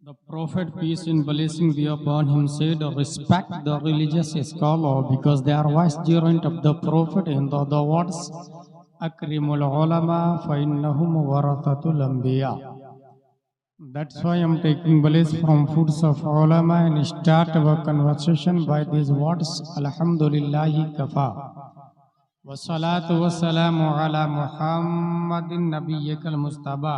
The Prophet, peace and blessing be upon him, said, respect the religious scholar because they are vicegerent of the Prophet. In the other words, Akrimul ulama fa innahum warathatul anbiya. That's why I'm taking bliss from foods of ulama and start our conversation by these words, Alhamdulillahi kafa. Wassalatu wassalamu ala Muhammadin nabiyyikal Mustafa.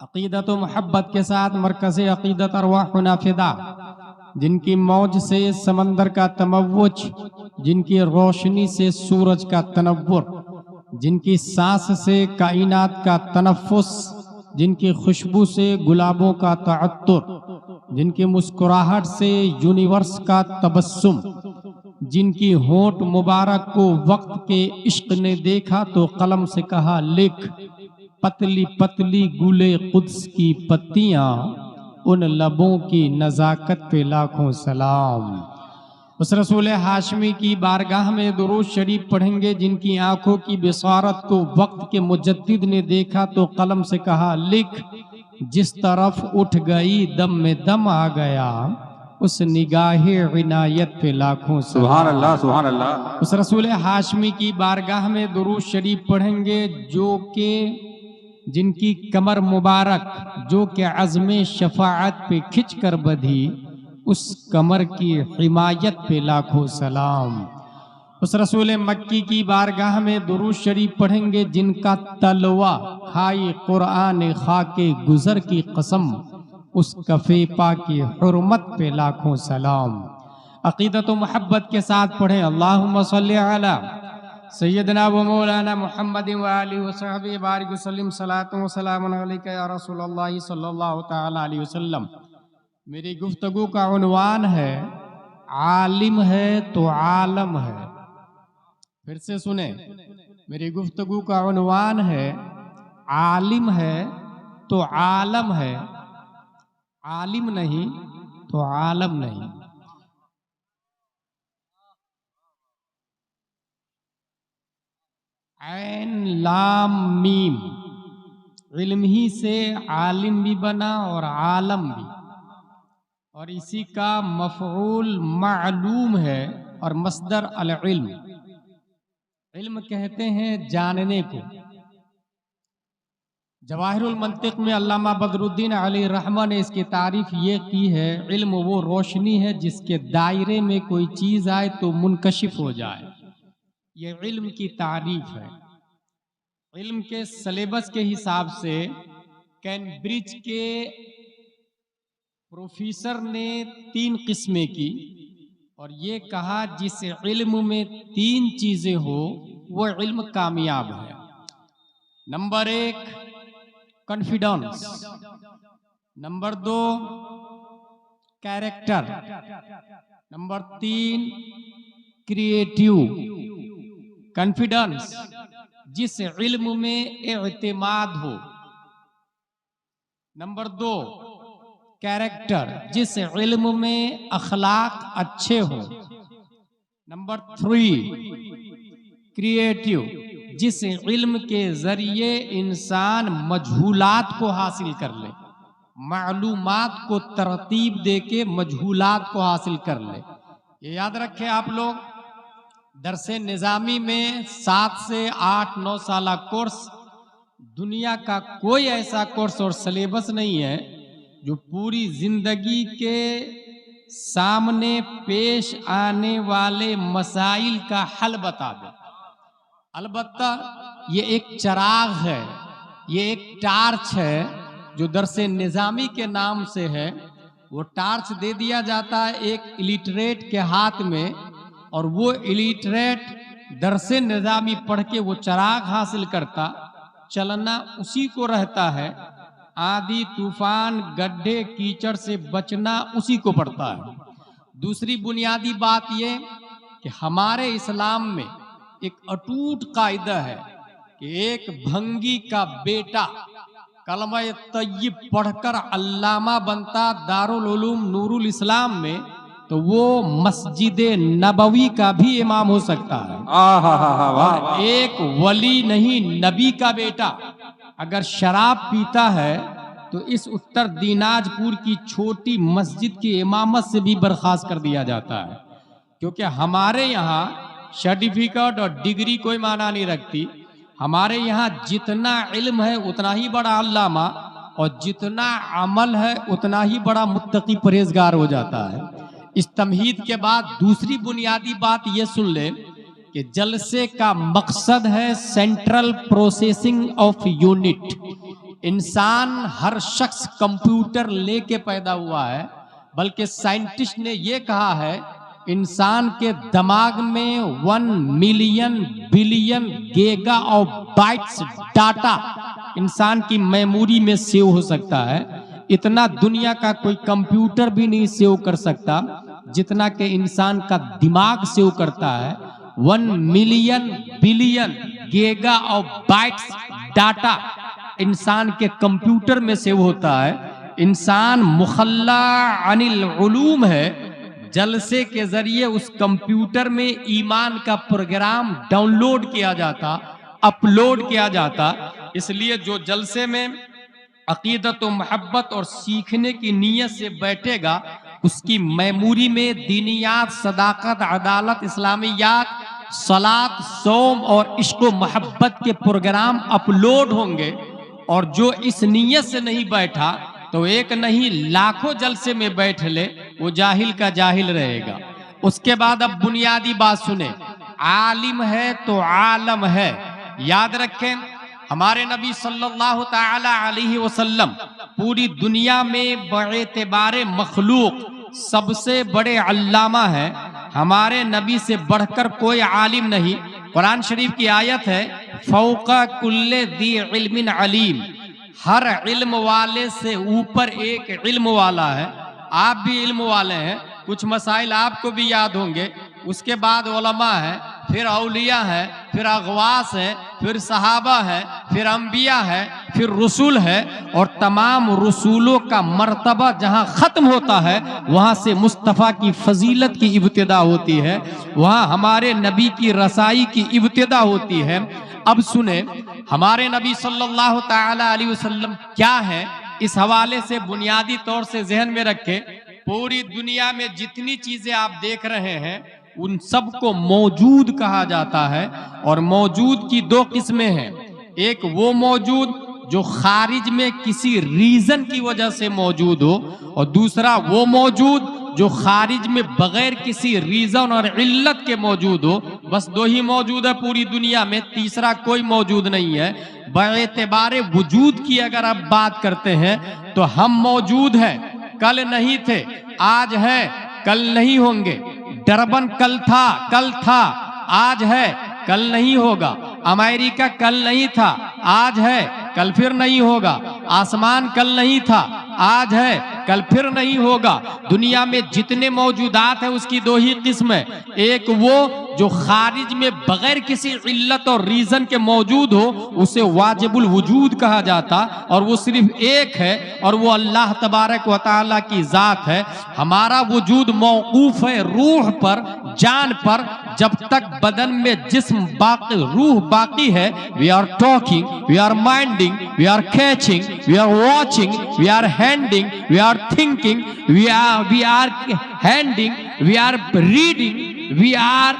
अक़ीदत मोहब्बत के साथ मरकज़ अक़ीदत अरवाह नाफ़िदा जिनकी मौज से समंदर का तमव्वुज, जिनकी रोशनी से सूरज का तनव्वुर, जिनकी सांस से कायनात का तनफ़्फ़ुस, जिनकी खुशबू से गुलाबों का तअत्तुर, जिनकी मुस्कुराहट से यूनिवर्स का तबस्सुम, जिनकी होंठ मुबारक को वक्त के इश्क ने देखा तो कलम से कहा लिख, पतली पतली गुले कुद्स की पत्तियां, उन लबों की नज़ाकत पे लाखों सलाम। उस रसूल हाशमी की बारगाह में दुरूद शरीफ पढ़ेंगे जिनकी आंखों की बिसारत को वक्त के मुजद्दिद ने देखा तो कलम से कहा लिख, जिस तरफ उठ गई दम में दम आ गया, उस निगाहे इनायत पे लाखों सुभान अल्लाह सुभान अल्लाह। उस रसूल हाशमी की बारगाह में दुरूद शरीफ पढ़ेंगे जो के जिनकी कमर मुबारक जो के अज़्म शफाअत पे खिंच कर बधी, उस कमर की हिमायत पे लाखों सलाम। उस रसूल मक्की की बारगाह में दुरूद शरीफ पढ़ेंगे जिनका तलवा खाई कुरान खाके गुजर की कसम, उस कफे पा की हुर्मत पे लाखों सलाम। अक़ीदत मोहब्बत के साथ पढ़े अल्लाहुम्मा सल्ली अला सय्यदना व मौलाना मुहम्मद व आलिहि व सहबिहि बारिक वसल्लम सलातु व सलामुन अलैका या रसूलल्लाह सल्लल्लाहु तआला अलैहि वसल्लम। मेरी गुफ्तगू का उन्वान है आलिम है तो आलम है। फिर से सुने, मेरी गुफ्तगू का उन्वान है आलिम है तो आलम है, आलिम नहीं तो आलम नहीं। ऐन लाम मीम, इल्म ही से आलिम भी बना और आलम भी, और इसी का मफ़ऊल मालूम है और मस्दर अल इल्म। इल्म कहते हैं जानने को। जवाहिरुल मंतिक में अल्लामा बदरुद्दीन अली रहमा ने इसकी तारीफ ये की है, इल्म वो रोशनी है जिसके दायरे में कोई चीज आए तो मुनकशिफ हो जाए। ये इल्म की तारीफ है। इल्म के सिलेबस के हिसाब से कैम्ब्रिज के प्रोफेसर ने 3 किस्में की और ये कहा जिस इल्म में 3 चीजें हो वो इल्म कामयाब है। Number 1 confidence, number 2 character, number 3 creative. Confidence जिस इल्म में एअतिमाद हो। नंबर 2 कैरेक्टर जिस इल्म में अखलाक अच्छे हो। नंबर 3 क्रिएटिव जिस इल्म के जरिए इंसान मजहूलात को हासिल कर ले, मालूमात को तरतीब दे के मजहूलात को हासिल कर ले। ये याद रखें आप लोग, दरसे निज़ामी में 7 से 8-9 साल कोर्स, दुनिया का कोई ऐसा कोर्स और सिलेबस नहीं है जो पूरी जिंदगी के सामने पेश आने वाले मसाइल का हल बता दे। अलबत्ता ये एक चिराग है, ये एक टार्च है जो दरसे निज़ामी के नाम से है। वो टार्च दे दिया जाता है एक इलिटरेट के हाथ में, और वो इलिटरेट दरसे निज़ामी पढ़ के वो चिराग हासिल करता, चलना उसी को रहता है, आंधी तूफान गड्ढे कीचड़ से बचना उसी को पड़ता है। दूसरी बुनियादी बात ये कि हमारे इस्लाम में एक अटूट कायदा है कि एक भंगी का बेटा कलमा तय्यब पढ़कर अल्लामा बनता दारुल उलूम नूरुल इस्लाम में, तो वो मस्जिद नबवी का भी इमाम हो सकता है। और एक वली नहीं, नबी का बेटा अगर शराब पीता है तो इस उत्तर दीनाजपुर की छोटी मस्जिद की इमामत से भी बर्खास्त कर दिया जाता है, क्योंकि हमारे यहाँ सर्टिफिकेट और डिग्री कोई माना नहीं रखती। हमारे यहाँ जितना इल्म है उतना ही बड़ा अल्लामा, और जितना अमल है उतना ही बड़ा मुत्तकी परहेजगार हो जाता है। इस तमहीद के बाद दूसरी बुनियादी बात ये सुन ले कि जलसे का मकसद है सेंट्रल प्रोसेसिंग ऑफ यूनिट। इंसान हर शख्स कंप्यूटर लेके पैदा हुआ है, बल्कि साइंटिस्ट ने ये कहा है इंसान के दिमाग में 1 मिलियन बिलियन गीगा और बाइट्स डाटा इंसान की मेमोरी में सेव हो सकता है। इतना दुनिया का कोई कंप्यूटर भी नहीं सेव कर सकता जितना कि इंसान का दिमाग सेव करता है। 1 मिलियन बिलियन गीगा और बाइट्स डाटा इंसान के कंप्यूटर में सेव होता है। इंसान मुखल्ला अनिल उलूम है। जलसे के जरिए उस कंप्यूटर में ईमान का प्रोग्राम डाउनलोड किया जाता, अपलोड किया जाता। इसलिए जो जलसे में अकीदत व मोहब्बत और सीखने की नीयत से बैठेगा, उसकी मेमोरी में दीनियात, सदाकत, अदालत, इस्लामियात, सलात, सौम और इश्क व मोहब्बत के प्रोग्राम अपलोड होंगे। और जो इस नीयत से नहीं बैठा तो एक नहीं लाखों जलसे में बैठ ले, वो जाहिल का जाहिल रहेगा। उसके बाद अब बुनियादी बात सुने, आलिम है तो आलम है। याद रखें, हमारे नबी सल्लल्लाहु ताला अलैहि वसल्लम पूरी दुनिया में बएतबारे मखलूक सबसे बड़े अल्लामा है। हमारे नबी से बढ़कर कोई आलिम नहीं। कुरान शरीफ की आयत है, फौका कुल्ले दी इल्मिन अलीम, हर इल्म वाले से ऊपर एक इल्म वाला है। आप भी इल्म वाले हैं, कुछ मसाइल आपको भी याद होंगे। उसके बाद उलमा है, फिर औलिया है, फिर अगवास है, फिर सहाबा है, फिर अंबिया है, फिर रसूल है। और तमाम रसूलों का मर्तबा जहां खत्म होता है वहां से मुस्तफ़ा की फजीलत की इब्तिदा होती है, वहां हमारे नबी की रसाई की इब्तिदा होती है। अब सुने, हमारे नबी सल्लल्लाहु ताला अलैहि वसल्लम क्या है, इस हवाले से बुनियादी तौर से जहन में रखे। पूरी दुनिया में जितनी चीजें आप देख रहे हैं उन सबको मौजूद कहा जाता है। और मौजूद की 2 किस्में हैं। एक वो मौजूद जो खारिज में किसी रीजन की वजह से मौजूद हो, और दूसरा वो मौजूद जो खारिज में बगैर किसी रीजन और इल्लत के मौजूद हो। बस 2 ही मौजूद है पूरी दुनिया में, तीसरा कोई मौजूद नहीं है। बेएतबारे वजूद की अगर आप बात करते हैं तो हम मौजूद हैं, कल नहीं थे, आज है, कल नहीं होंगे। डरबन कल था, आज है, कल नहीं होगा। अमेरिका कल नहीं था, आज है, कल फिर नहीं होगा। आसमान कल नहीं था, आज है, कल फिर नहीं होगा। दुनिया में जितने मौजूदात हैं उसकी 2 ही किस्म है। एक वो जो खारिज में बगैर किसी इल्लत और रीजन के मौजूद हो, उसे वाजिबुल वजूद कहा जाता, और वो सिर्फ एक है, और वो अल्लाह तबारक व तआला की जात है। हमारा वजूद मौकूफ है रूह पर, जान पर। जब तक बदन में जिस्म बाकी, रूह बाकी है, we are talking, we are minding, we are catching, we are watching, we are handing, we are thinking, we are handing, we are reading, we are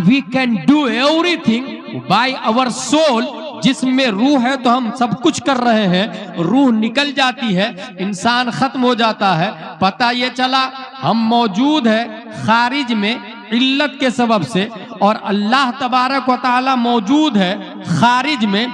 we can do everything by our soul. जिसमें रूह है तो हम सब कुछ कर रहे हैं, रूह निकल जाती है, इंसान खत्म हो जाता है, पता ये चला हम मौजूद है खारिज में इल्लत के सबब से, और अल्लाह तबारक व तआला मौजूद है खारिज में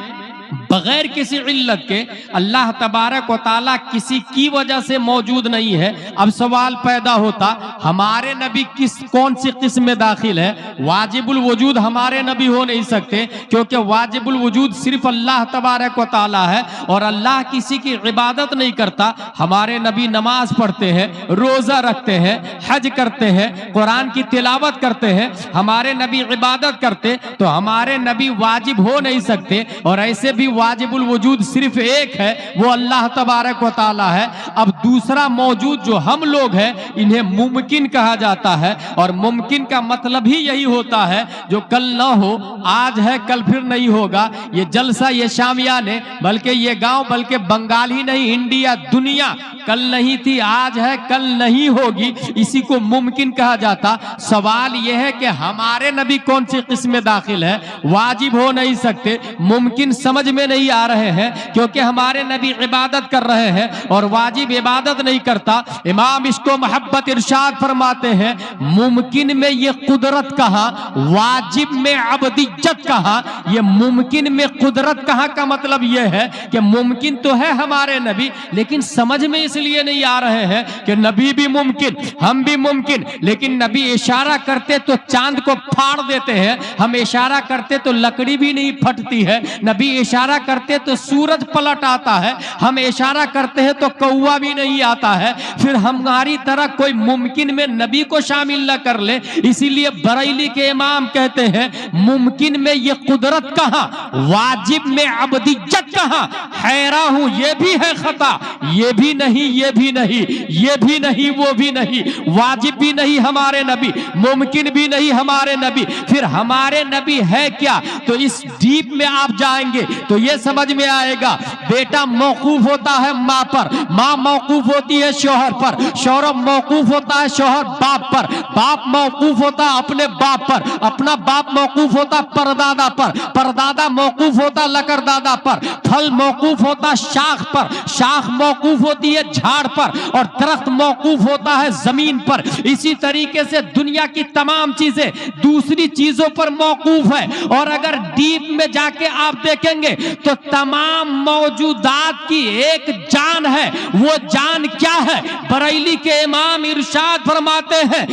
बगैर किसी इल्लत के। अल्लाह तबारक व तआला किसी की वजह से मौजूद नहीं है। अब सवाल पैदा होता, हमारे नबी कौन सी किस्म में दाखिल है? वाजिबुल वजूद हमारे नबी हो नहीं सकते, क्योंकि वाजिबुल वजूद सिर्फ अल्लाह तबारक व तआला है, और अल्लाह किसी की इबादत नहीं करता। हमारे नबी नमाज पढ़ते हैं, रोजा रखते हैं, हज करते हैं, कुरान की तिलावत करते हैं, हमारे नबी इबादत करते, तो हमारे नबी वाजिब हो नहीं सकते। और ऐसे भी वाजिबुल वजूद सिर्फ एक है, वो अल्लाह तबारक व तआला है। अब दूसरा मौजूद जो हम लोग हैं, इन्हें मुमकिन कहा जाता है, और मुमकिन का मतलब ही यही होता है जो कल ना हो, आज है कल फिर नहीं होगा। ये जलसा, ये शामियाने, बल्कि ये गांव, बल्कि बंगाल ही नहीं, इंडिया, दुनिया कल नहीं थी, आज है कल नहीं होगी, इसी को मुमकिन कहा जाता। सवाल यह है कि हमारे नबी कौन सी किस्म में दाखिल है? वाजिब हो नहीं सकते, मुमकिन समझ में नहीं आ रहे हैं, क्योंकि हमारे नबी इबादत कर रहे हैं और वाजिब इबादत नहीं करता। इमाम इसको मोहब्बत इरशाद फरमाते हैं, मुमकिन में ये कुदरत कहाँ, वाजिब में अबदियत कहाँ। ये मुमकिन में कुदरत कहाँ का मतलब यह है कि मुमकिन तो है हमारे नबी, लेकिन समझ में इसलिए नहीं आ रहे हैं कि नबी भी मुमकिन, हम भी मुमकिन, लेकिन नबी इशारा करते तो चांद को फाड़ देते हैं, हम इशारा करते तो लकड़ी भी नहीं फटती है, नबी इशारा करते तो सूरज पलट आता है, हम इशारा करते हैं तो कौवा भी नहीं आता है। फिर हमारी तरह कोई मुमकिन में नबी को शामिल न कर ले। इसीलिए बरेली के इमाम कहते हैं, मुमकिन में ये कुदरत कहाँ, वाजिब में अबदियत कहाँ। हैरा हूं, ये भी है खता, ये भी नहीं, ये भी नहीं, ये भी नहीं, वो भी नहीं, वाजिब भी नहीं हमारे नबी, मुमकिन भी नहीं हमारे नबी। फिर हमारे नबी है क्या? तो इस डीप में आप जाएंगे तो ये समझ में आएगा। बेटा मौकूफ होता है माँ पर, माँ मौकूफ होती है शौहर पर, शौहर मौकूफ होता है शौहर बाप पर, बाप मौकूफ होता है अपने बाप पर, अपना बाप मौकूफ होता परदादा पर, परदादा मौकूफ होता लकड़दादा पर, फल मौकूफ होता शाख पर, शाख मौकूफ होती है झाड़ पर, और दरख्त मौकूफ होता है जमीन पर। इसी तरीके से दुनिया की तमाम चीजें दूसरी चीजों पर मौकूफ है। और अगर डीप में जाके आप देखेंगे तो तमाम मौजूदात की एक जान है। वो जान क्या है? बरेली के इमाम इरशाद फरमाते हैं,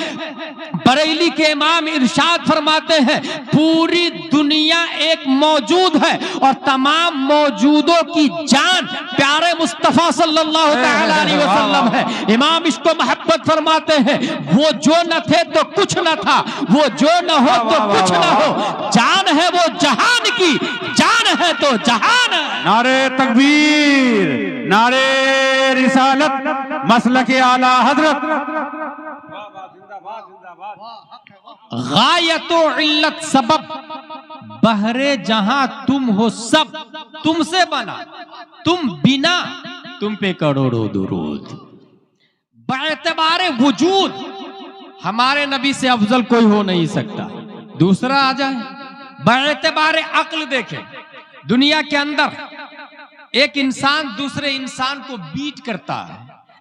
बरेली के इमाम इरशाद फरमाते हैं, पूरी दुनिया एक मौजूद है और तमाम मौजूदों की जान प्यारे मुस्तफा सल्लल्लाहु तआला अलैहि वसल्लम है। इमाम इसको मोहब्बत फरमाते हैं, वो जो न थे तो कुछ न था, वो जो न हो तो कुछ न हो, जान है वो जहान की, जान है तो जहान है। नारे तकबीर, नारे रिसालत, मसलके आला हजरत। गायतो इल्लत सबब, बहरे जहां तुम हो सब तुमसे बना, तुम बिना तुम पे करोड़ों दुरूद। बाएतबारे वजूद हमारे नबी से अफजल कोई हो नहीं सकता। दूसरा आ जाए, बाएतबारे अक्ल देखें, दुनिया के अंदर एक इंसान दूसरे इंसान को बीट करता है,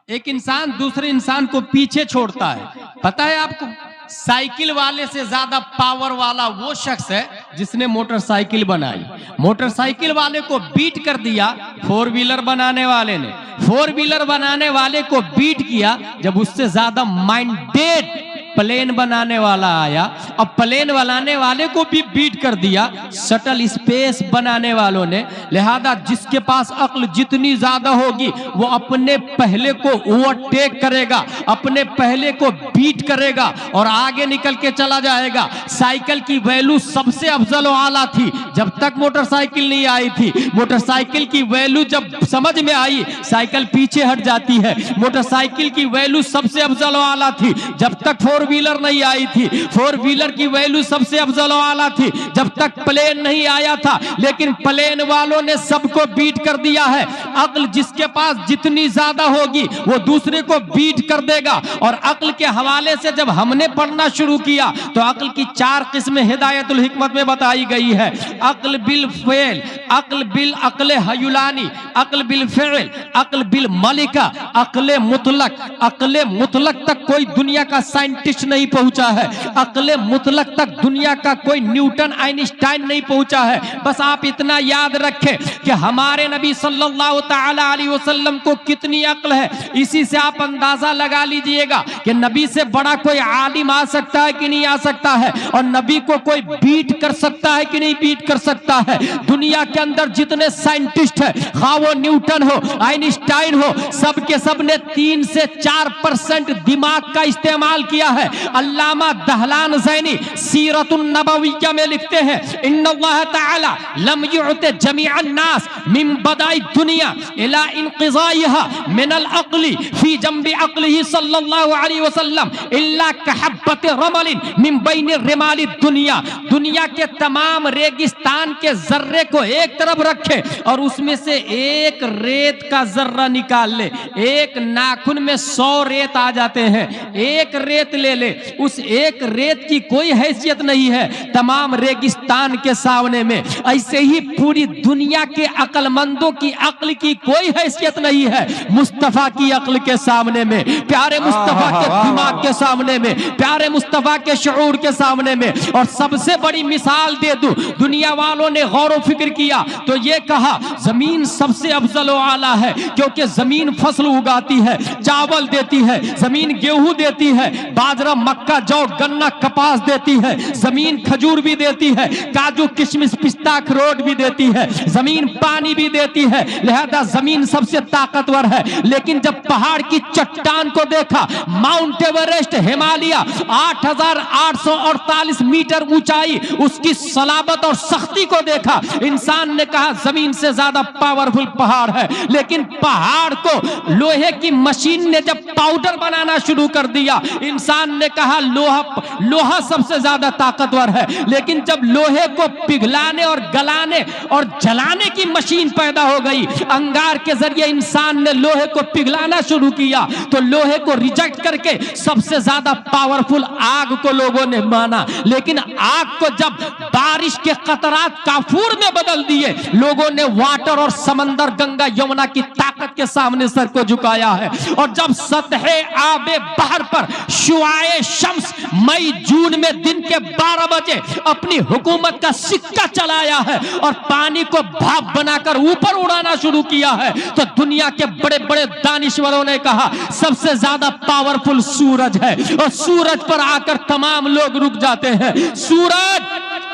एक इंसान दूसरे इंसान को पीछे छोड़ता है। पता है आपको, साइकिल वाले से ज्यादा पावर वाला वो शख्स है जिसने मोटरसाइकिल बनाई। मोटरसाइकिल वाले को बीट कर दिया फोर व्हीलर बनाने वाले ने, फोर व्हीलर बनाने वाले को बीट किया जब उससे ज्यादा माइंडेड प्लेन बनाने वाला आया। अब प्लेन बनाने वाले को भी बीट कर दिया शटल स्पेस बनाने वालों ने। लिहाजा जिसके पास अक्ल जितनी ज्यादा होगी वो अपने पहले को ओवरटेक करेगा, अपने पहले को बीट करेगा और आगे निकल के चला जाएगा। साइकिल की वैल्यू सबसे अफजल आला थी जब तक मोटरसाइकिल नहीं आई थी। मोटरसाइकिल की वैल्यू जब समझ में आई साइकिल पीछे हट जाती है। मोटरसाइकिल की वैल्यू सबसे अफजल आला थी जब तक फोर व्हीलर नहीं आई थी। फोर व्हीलर की वैल्यू सबसे अफजल वाला थी जब तक प्लेन नहीं आया था, लेकिन प्लेन वालों ने सबको बीट कर दिया है। अक्ल जिसके पास जितनी ज्यादा होगी वो दूसरे को बीट कर देगा। और अक्ल के हवाले से जब हमने पढ़ना शुरू किया तो अक्ल की 4 किस्में हिदायतुल हिकमत में बताई गई है। अक्ल बिल फेल, अक्ल बिल अक्ल हयुलानी, अक्ल बिल फेल, अक्ल बिल मलिका, अक्ल मुतलक। अक्ल मुतलक तक कोई दुनिया का साइंटिस्ट नहीं पहुंचा है। अक्ल मुतलक तक दुनिया का कोई न्यूटन आइंस्टाइन नहीं पहुंचा है। बस आप इतना याद रखें कि हमारे नबी सल्लल्लाहु तआला अलैहि वसल्लम को कितनी अक्ल है। इसी से आप अंदाजा लगा लीजिएगा कि नबी से बड़ा कोई आलिम आ सकता है कि नहीं आ सकता है, और नबी को कोई बीट कर सकता है कि नहीं बीट कर सकता है। दुनिया के अंदर जितने साइंटिस्ट है, खा वो न्यूटन हो, आइंस्टाइन हो, सब के सब ने 3 से 4% दिमाग का इस्तेमाल किया है। अल्लामा दहलान ज़ैनी सीरतुन नबविय्या में लिखते हैं, इन्नल्लाह तआला लम युअति जमीअन नास मिन बदाई दुनिया इला इनक़िज़ाइहा मिनल अक़ली फी जंबि अक़लिही सल्लल्लाहु अलैहि वसल्लम इल्ला कहब्बत रमलिन मिन बैनि रिमालि दुनिया। दुनिया के तमाम रेगिस्तान के जर्रे को एक तरफ रखे और उसमें से एक रेत का जर्रा निकाल ले। एक नाखून में 100 रेत आ जाते हैं। एक रेत ले ले, उस एक रेत की कोई हैसियत नहीं है तमाम रेगिस्तान के सामने में। ऐसे ही पूरी दुनिया के अक्लमंदों की अक्ल की कोई हैसियत नहीं है मुस्तफा की अक्ल के सामने में, प्यारे मुस्तफा के दिमाग के सामने में, प्यारे मुस्तफा के शऊर के सामने में। और सबसे बड़ी मिसाल दे दूं, दुनिया वालों ने गौर व फिक्र किया तो ये कहा जमीन सबसे अफजल व आला है, क्योंकि जमीन फसल उगाती है, चावल देती है, जमीन गेहूं देती है, बाजरा मक्का जौ गन्ना कपास देती है, जमीन खजूर भी देती है, काजू किशमिश पिस्ता अखरोट भी देती है, जमीन पानी भी देती है, लिहाजा जमीन सबसे ताकतवर है। लेकिन जब पहाड़ की चट्टान को देखा, माउंट एवरेस्ट हिमालय 8848 मीटर ऊंचाई, उसकी सलाबत और सख्ती को देखा, इंसान ने कहा जमीन से ज्यादा पावरफुल पहाड़ है। लेकिन पहाड़ को लोहे की मशीन ने जब पाउडर बनाना शुरू कर दिया, इंसान ने कहा लोहा सबसे ज्यादा ताकतवर है। लेकिन जब लोहे को पिघलाने और गलाने और जलाने की मशीन पैदा हो गई, अंगार के जरिए इंसान ने लोहे को पिघलाना शुरू किया, तो लोहे को रिजेक्ट करके सबसे ज्यादा पावरफुल आग को लोगों ने माना। लेकिन आग को जब बारिश के कतरात काफूर में बदल दिए, लोगों ने वाटर और समंदर गंगा यमुना की ताकत के सामने सर को झुकाया है। और जब सतहे आबे बहर पर शुआए शम्स मई जून में दिन के 12 बजे अपनी हुकूमत का सिक्का चलाया है और पानी को भाप बनाकर ऊपर उड़ाना शुरू किया है, तो दुनिया के बड़े बड़े दानिश्वरों ने कहा सबसे ज्यादा पावरफुल सूरज है। और सूरज पर आकर तमाम लोग रुक जाते हैं। सूरज,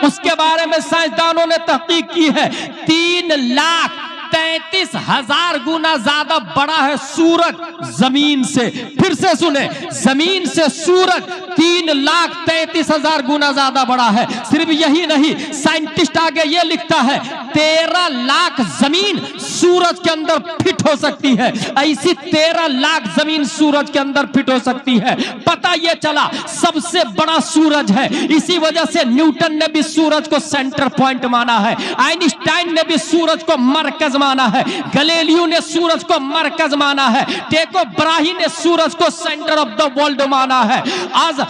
उसके बारे में साइंसदानों ने तहकीक की है, 3,33,000 गुना ज्यादा बड़ा है सूरज जमीन से। फिर से सुने, जमीन से सूरज 3,33,000 गुना ज्यादा बड़ा है। सिर्फ यही नहीं, साइंटिस्ट आगे ये लिखता है 13 लाख जमीन सूरज के अंदर फिट हो सकती है। ऐसी 13 लाख जमीन सूरज के अंदर फिट हो सकती है। पता ये चला सबसे बड़ा सूरज है। इसी वजह से न्यूटन ने भी सूरज को सेंटर पॉइंट माना है, आइंस्टाइन ने भी सूरज को मरकज माना है, गैलीलियो ने सूरज को मरकज माना है, टेको ब्राही ने सूरज को सेंटर ऑफ द वर्ल्ड माना है, आज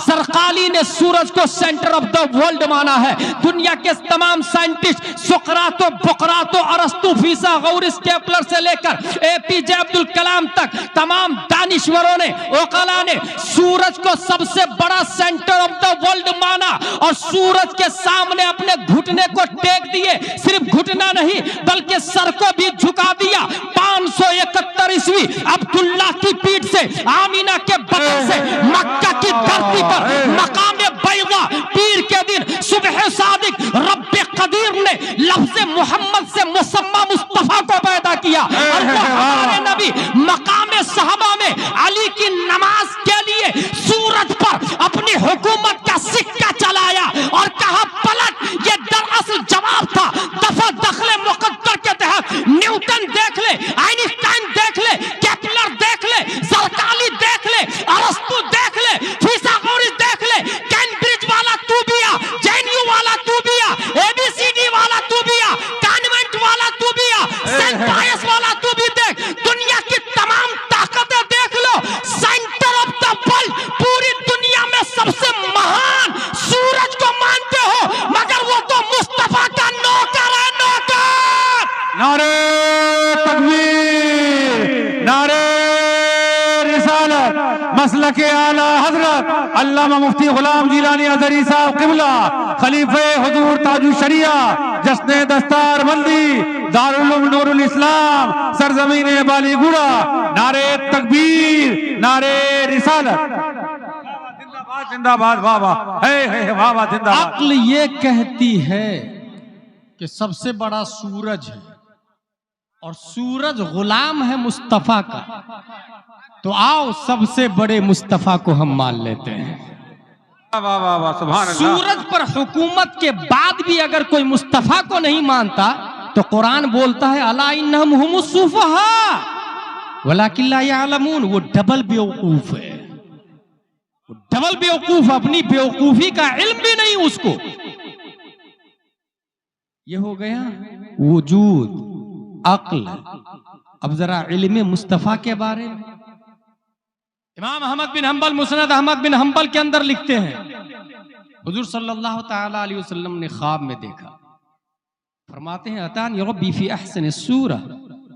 ज़रक़ाली ने सूरज को सेंटर ऑफ द वर्ल्ड माना है। दुनिया के तमाम साइंटिस्ट सुकरातो, बुकरातो, अरस्तु, फीसा, गौरिस, केपलर से लेकर एपीजे अब्दुल कलाम तक तमाम दानिश्वरों ने, ओकला ने सूरज को सबसे बड़ा सेंटर ऑफ द वर्ल्ड माना और सूरज के सामने अपने घुटने को टेक दिए। सिर्फ घुटना नहीं बल्कि सर को भी झुका दिया। 571 ईस्वी अब्दुल्ला की पीठ से, आमीना के बदन से, मक्का की धरती पर मकामे बैदा पीर के दिन सुबह सादिक रब्बे कदीर ने लफ्ज़े मोहम्मद से मुसम्मा मुस्तफा को पैदा किया। और वो हमारे नबी मकामे सहबा में अली की नमाज के लिए सूरज पर अपनी हुकूमत का सिक्का चलाया और कहा पलट। ये दरअसल जवाब था दफा दखले मुकद्दर के तहत। न्यूटन देख ले, आइंस्टाइन देख ले, केपलर देख ले, ज़रक़ाली देख ले, अरस्तु देख ले, फीसा मसलक आला हजरत अल्लामा मुफ्ती गुलाम जिलानी अज़हरी साहब क़िबला खलीफे हुजूर ताजु शरिया जश्न दस्तार बंदी दारुल उलूम नूरुल इस्लाम सरजमीन बालीगुड़ा नारे तकबीर नारे रिसालत जिंदाबाद वाह वाह है वाह वाह जिंदाबाद। अक्ल ये कहती है कि सबसे बड़ा सूरज है और सूरज गुलाम है मुस्तफा का, तो आओ सबसे बड़े मुस्तफा को हम मान लेते हैं। वाह वाह वाह सुभान अल्लाह। सूरज पर हुकूमत के बाद भी अगर कोई मुस्तफा को नहीं मानता तो कुरान बोलता है अला इन्नहुम हुमुस सुफहा वलाकिन ला यअलमून। वो डबल बेवकूफ है, वो डबल बेवकूफ, अपनी बेवकूफी का इल्म भी नहीं उसको। ये हो गया वजूद अक्ल। अब जरा इल्म मुस्तफा के बारे में इमाम अहमद बिन हंबल मुस्नद अहमद बिन हंबल के अंदर लिखते हैं हुजूर सल्लल्लाहु तआला अलैहि वसल्लम ने ख्वाब में देखा। फरमाते हैं अतानी रब्बी फी अहसन सूरा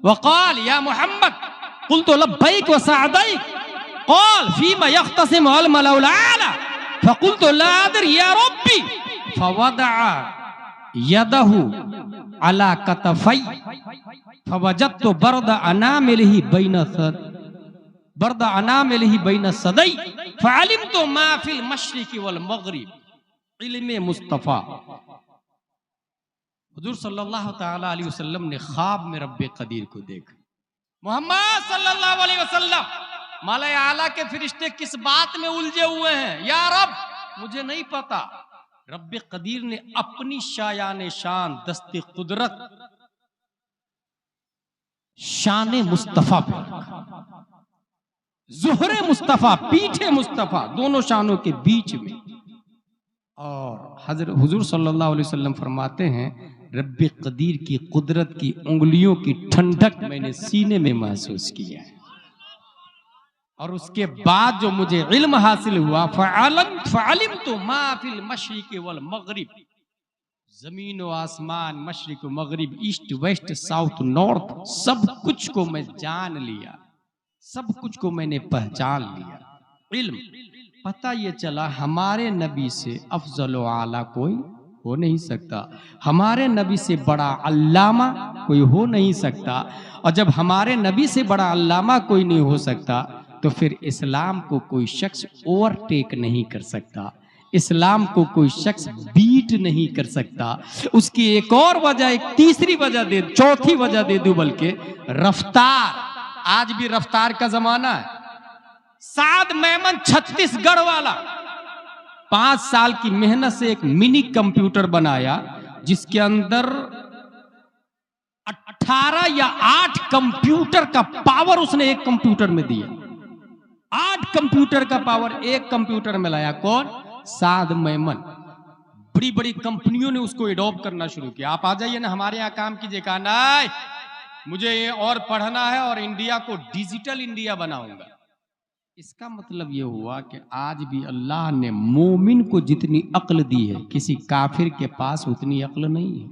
वक़ाल या मुहम्मद क़ुल्तु लब्बैक व सअदैक क़ाल फीमा यख्तसिम अल मलाउल आला फ़क़ुल्तु ला अदरी या रब्बी फवदअ यदहु अला कतफै फवजदतु बर्द अनामिलिही बैन सदै फ़अलिमतु मा फिल मशरिक़ि वल मग़रिब। इल्म मुस्तफ़ा। हुजूर सल्लल्लाहु तआला अलैहि वसल्लम ने ख्वाब में रब्बे कदीर को देखा। मोहम्मद सल्लल्लाहु अलैहि वसल्लम माला आला के फरिश्ते किस बात में उलझे हुए हैं? या रब मुझे नहीं पता। रब्बे कदीर ने अपनी शायान शान दस्ते कुदरत शान मुस्तफा पे रखा। ज़ुहरे मुस्तफा पीठे मुस्तफा दोनों शानों के बीच में। और हजरत हुजूर सल्लल्लाहु अलैहि वसल्लम फरमाते हैं रब्बे कदीर की कुदरत की उंगलियों की ठंडक मैंने सीने में महसूस किया है। और उसके बाद जो मुझे इल्म हासिल हुआ फ़अलिमतु मा फिल मशरिक़ि वल मग़रिब। जमीन व आसमान, मशरिक व मग़रिब, ईस्ट वेस्ट साउथ नॉर्थ, सब कुछ को मैं जान लिया, सब कुछ को मैंने पहचान लिया। इल्म पता ये चला हमारे नबी से अफजल व आला कोई हो नहीं सकता, हमारे नबी से बड़ा अल्लामा कोई हो नहीं सकता। और जब हमारे नबी से बड़ा अल्लामा कोई नहीं हो सकता तो फिर इस्लाम को कोई शख्स ओवरटेक नहीं कर सकता, इस्लाम को कोई शख्स बीट नहीं कर सकता। उसकी एक और वजह, एक तीसरी वजह दे, चौथी वजह दे दूं बल्कि रफ्तार। आज भी रफ्तार का जमाना है। साद मेमन छत्तीसगढ़ वाला 5 साल की मेहनत से एक मिनी कंप्यूटर बनाया जिसके अंदर 18 या 8 कंप्यूटर का पावर उसने एक कंप्यूटर में दिया। 8 कंप्यूटर का पावर एक कंप्यूटर में लाया। कौन? साद मेमन। बड़ी बड़ी कंपनियों ने उसको एडॉप्ट करना शुरू किया। आप आ जाइए ना हमारे यहाँ काम कीजिए। कहा नहीं मुझे ये और पढ़ना है और इंडिया को डिजिटल इंडिया बनाऊंगा। इसका मतलब ये हुआ कि आज भी अल्लाह ने मोमिन को जितनी अक्ल दी है किसी काफिर के पास उतनी अक्ल नहीं है।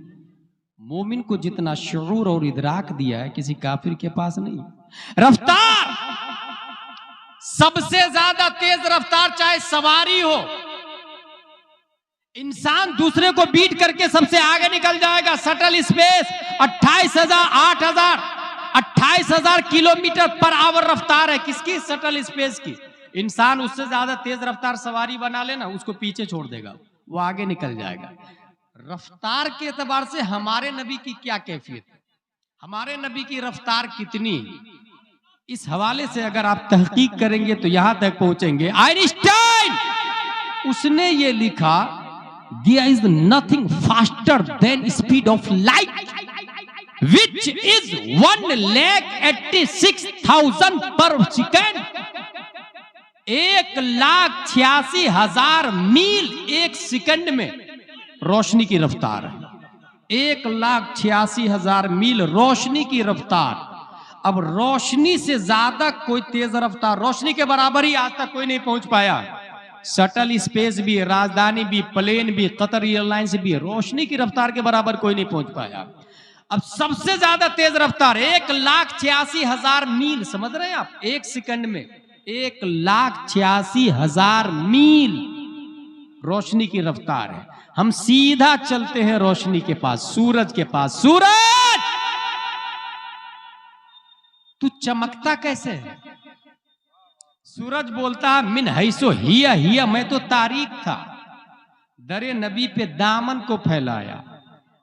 मोमिन को जितना शऊर और इदराक दिया है किसी काफिर के पास नहीं। रफ्तार, सबसे ज्यादा तेज रफ्तार चाहे सवारी हो, इंसान दूसरे को बीट करके सबसे आगे निकल जाएगा। Shuttle space 28,000 kilometre per hour रफ्तार है। किसकी? शटल स्पेस की। इंसान उससे ज्यादा तेज रफ्तार सवारी बना लेना, उसको पीछे छोड़ देगा, वो आगे निकल जाएगा। रफ्तार के एतबार से हमारे नबी की क्या कैफियत है, हमारे नबी की रफ्तार कितनी, इस हवाले से अगर आप तहकीक करेंगे तो यहां तक पहुंचेंगे। आइंस्टाइन उसने ये लिखा There is nothing faster than speed of light, which is 1,86,000 per second. 1,86,000 मील एक सेकंड में रोशनी की रफ्तार है। 1,86,000 मील रोशनी की रफ्तार। अब रोशनी से ज्यादा कोई तेज रफ्तार, रोशनी के बराबर ही आज तक कोई नहीं पहुंच पाया। शटल स्पेस भी, राजधानी भी, प्लेन भी, कतर एयरलाइंस भी, रोशनी की रफ्तार के बराबर कोई नहीं पहुंच पाया। अब सबसे ज्यादा तेज रफ्तार 1,86,000 मील, समझ रहे हैं आप, एक सेकंड में। 1,86,000 मील रोशनी की रफ्तार है। हम सीधा चलते हैं रोशनी के पास, सूरज के पास। सूरज तू चमकता कैसे है? सूरज बोलता है मिन हैसो हिया हिया, मैं तो तारीख था। दरे नबी पे दामन को फैलाया,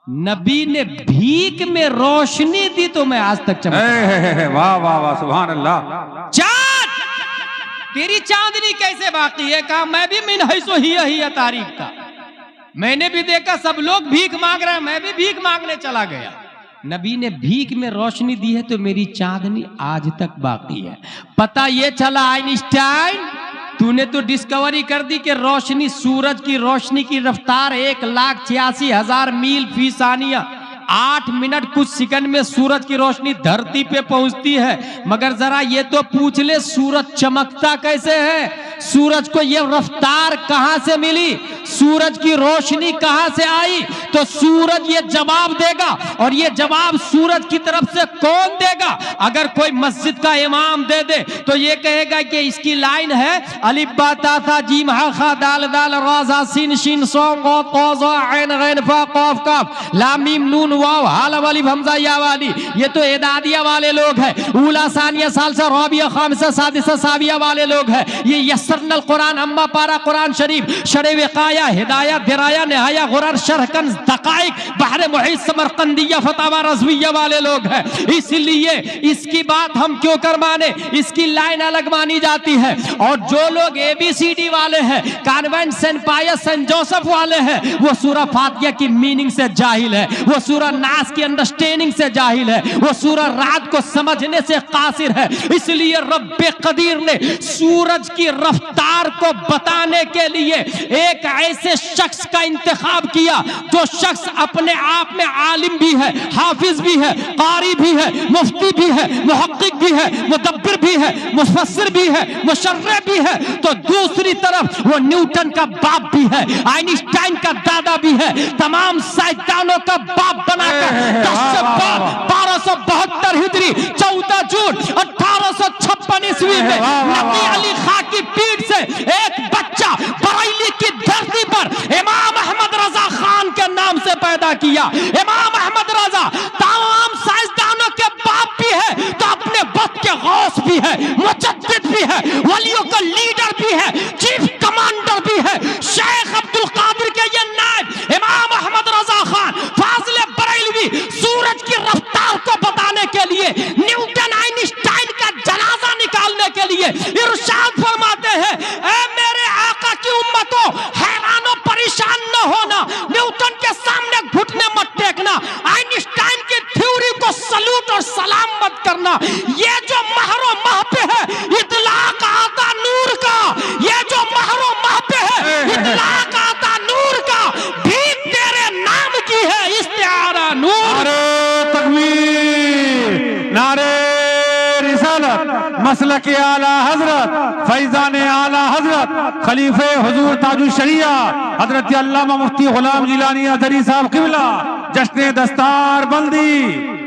नबी ने भीख में रोशनी दी तो मैं आज तक चमका। वाह वाह वाह, सुभान अल्लाह। चांद तेरी चांदनी कैसे बाकी है? कहा मैं भी मिन हैसो हिया हिया तारीख था, मैंने भी देखा सब लोग भीख मांग रहे हैं, मैं भी भीख मांगने चला गया। नबी ने भीख में रोशनी दी है तो मेरी चांदनी आज तक बाकी है। पता ये चला आइंस्टाइन, तूने तो डिस्कवरी कर दी कि रोशनी, सूरज की रोशनी की रफ्तार 1,86,000 मील फी सानिया, 8 मिनट कुछ सेकंड में सूरज की रोशनी धरती पे पहुंचती है। मगर जरा ये तो पूछ ले, सूरज चमकता कैसे है? सूरज को ये रफ्तार कहां से मिली? सूरज की रोशनी कहां से आई? तो सूरज ये जवाब देगा, और ये जवाब सूरज की तरफ से कौन देगा? अगर कोई मस्जिद का इमाम दे दे तो ये कहेगा कि इसकी लाइन है अलिफ बा ता था जीम हा खा दाल दाल रा जा सिन शिन सॉ क़ क़ ज़ ऐन गैन फा क़ाफ काफ लाम मीम नून वाव हाल वाली हमजा या वाली। ये तो एदादिया वाले लोग हैं, ऊला सानिया सालसा राबिया खामिसा सादिसा साविया वाले लोग हैं। ये यसरनल कुरान अम्मा पारा कुरान शरीफ शरे विकाया हिदाया दिराया निहाया गुरान शरकन दकाइक बहरे मुहीत समरकंदिया फतावा रज़विया वाले लोग हैं। इसलिए इसकी बात हम क्यों कर माने? इसकी लाइन अलग मानी जाती है। और जो लोग ABCD वाले हैं, कॉन्वेंट सेंट पायस सेंट जोसेफ वाले हैं, वो सूरह फातिहा की मीनिंग से जाहिल है, वो सूरह नास की अंडरस्टैंडिंग से जाहिल है, वो सूरह रात को समझने से कासिर है। इसलिए रब्बे कदीर ने सूरज की रफ्तार को बताने के लिए एक ऐसे शख्स का इंतखाब किया जो शख्स अपने आप में आलिम भी है, हाफिज भी है, कारी भी है, मुफ्ती भी है, मुहक्किक भी है, मुदब्बिर भी है, मुफस्सिर भी है, मुशर्रिह भी है। तो दूसरी तरफ वो न्यूटन का बाप भी है, आइंस्टाइन का दादा भी है, तमाम साइंसदानों का बाप बनाकर 1272 हिजरी 14 जून 1856 ईस्वी में नबी अली खां की पीठ से एक बच्चा बरेली की धरती पर इमाम अहमद रजा खान के नाम से पैदा किया। इमाम अहमद रजा तमाम साइंसदानों के बाप भी है, तो अपने वक्त के गौस भी है, मुजद्दिद भी है, वलियों का लीडर भी है, चीफ कमांडर भी है। शेख अब्दुल कादिर के ये नायब इमाम अहमद रजा खान फाजिल बरेलवी सूरज की रफ्तार को बताने के लिए, न्यूटन आइंस्टाइन का जनाजा निकालने के लिए इरशाद फरमाते हैं, ऐ मेरे आका की उम्मतों, हैरानो परेशान न होना, न्यूटन के सामने घुटने मत टेकना, आइंस्टाइन की थ्योरी को सलूट और सलाम मत करना। ये जो महरो मह पे है इतलाक आता नूर का, ये जो महरो मह पे है इतलाक आता नूर का, भीख तेरे नाम की है इस्तिआरा नूर। नारे तकबीर, नारे रिसालत, मसलक आला हजरत, फैजान आला हजरत, खलीफे हुजूर ताजुल शरिया हजरत अल्लामा मुफ्ती गुलाम जिलानी अज़हरी साहब क़िबला, जश्न दस्तार बंदी।